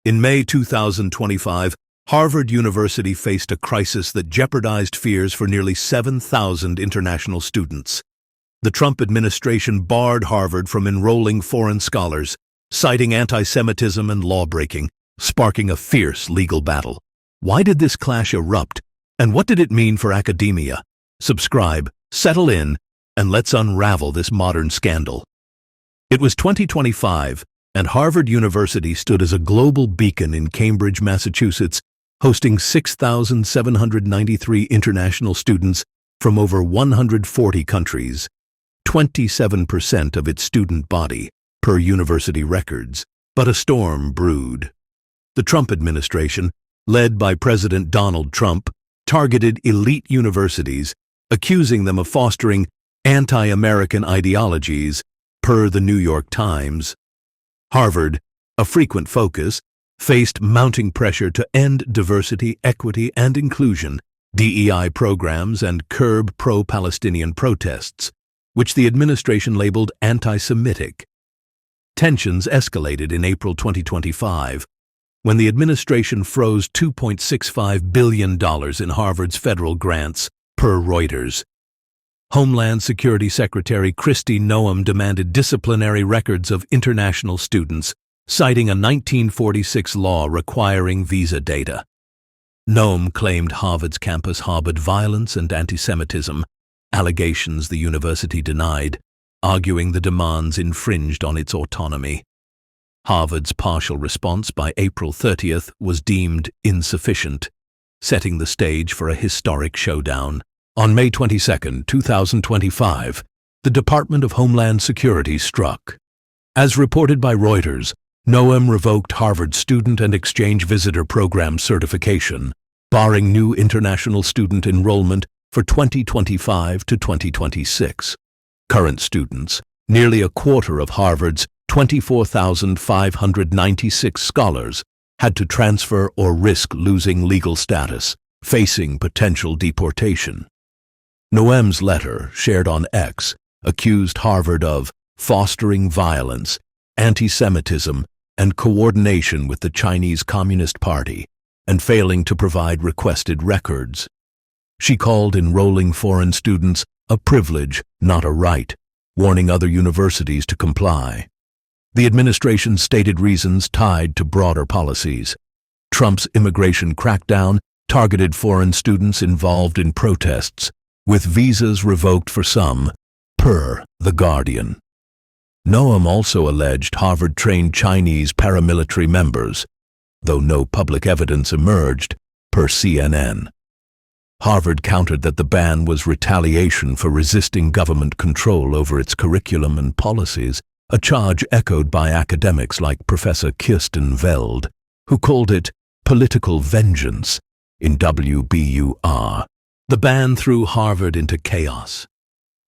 In May 2025, Harvard University faced a crisis that jeopardized fears for nearly 7,000 international students. The Trump administration barred Harvard from enrolling foreign scholars, citing antisemitism and lawbreaking, sparking a fierce legal battle. Why did this clash erupt, and what did it mean for academia? Subscribe, settle in, and let's unravel this modern scandal. It was 2025, and Harvard University stood as a global beacon in Cambridge, Massachusetts, hosting 6,793 international students from over 140 countries, 27% of its student body, per university records. But a storm brewed. The Trump administration, led by President Donald Trump, targeted elite universities, accusing them of fostering anti-American ideologies, per the New York Times. Harvard, a frequent focus, faced mounting pressure to end diversity, equity, and inclusion, DEI programs, and curb pro-Palestinian protests, which the administration labeled anti-Semitic. Tensions escalated in April 2025, when the administration froze $2.65 billion in Harvard's federal grants, per Reuters. Homeland Security Secretary Kristi Noem demanded disciplinary records of international students, citing a 1946 law requiring visa data. Noem claimed Harvard's campus harbored violence and antisemitism, allegations the university denied, arguing the demands infringed on its autonomy. Harvard's partial response by April 30th was deemed insufficient, setting the stage for a historic showdown. On May 22, 2025, the Department of Homeland Security struck. As reported by Reuters, Noem revoked Harvard's Student and Exchange Visitor Program certification, barring new international student enrollment for 2025 to 2026. Current students, nearly a quarter of Harvard's 24,596 scholars, had to transfer or risk losing legal status, facing potential deportation. Noem's letter, shared on X, accused Harvard of fostering violence, antisemitism, and coordination with the Chinese Communist Party, and failing to provide requested records. She called enrolling foreign students a privilege, not a right, warning other universities to comply. The administration stated reasons tied to broader policies. Trump's immigration crackdown targeted foreign students involved in protests, with visas revoked for some, per The Guardian. Noem also alleged Harvard trained Chinese paramilitary members, though no public evidence emerged, per CNN. Harvard countered that the ban was retaliation for resisting government control over its curriculum and policies, a charge echoed by academics like Professor Kirsten Veld, who called it political vengeance in WBUR. The ban threw Harvard into chaos.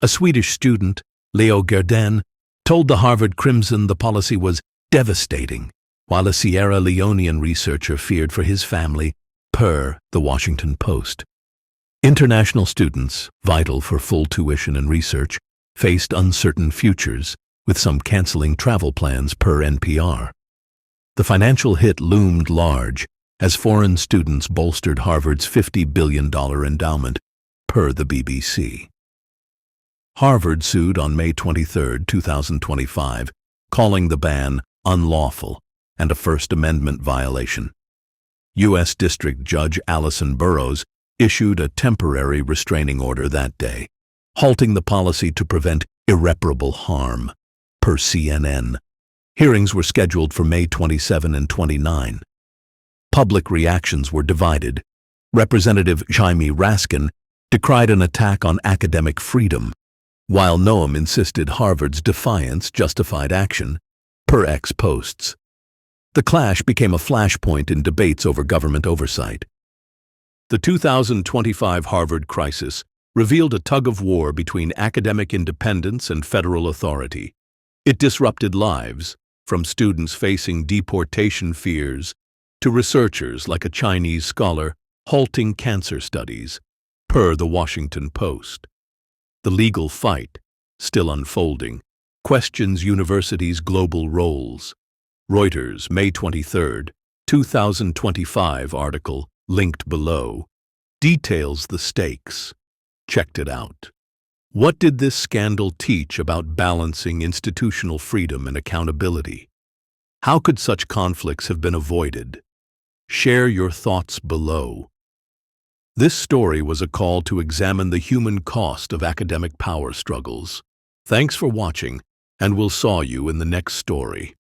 A Swedish student, Leo Gerden, told the Harvard Crimson the policy was devastating, while a Sierra Leonean researcher feared for his family, per The Washington Post. International students, vital for full tuition and research, faced uncertain futures, with some canceling travel plans, per NPR. The financial hit loomed large as foreign students bolstered Harvard's $50 billion endowment, per the BBC. Harvard sued on May 23, 2025, calling the ban unlawful and a First Amendment violation. U.S. District Judge Allison Burroughs issued a temporary restraining order that day, halting the policy to prevent irreparable harm, per CNN. Hearings were scheduled for May 27 and 29. Public reactions were divided. Representative Jaime Raskin decried an attack on academic freedom, while Noem insisted Harvard's defiance justified action, per X posts. The clash became a flashpoint in debates over government oversight. The 2025 Harvard crisis revealed a tug-of-war between academic independence and federal authority. It disrupted lives, from students facing deportation fears to researchers like a Chinese scholar halting cancer studies, per The Washington Post. The legal fight, still unfolding, questions universities' global roles. Reuters, May 23, 2025 article, linked below, details the stakes. Checked it out. What did this scandal teach about balancing institutional freedom and accountability? How could such conflicts have been avoided? Share your thoughts below. This story was a call to examine the human cost of academic power struggles. Thanks for watching, and we'll saw you in the next story.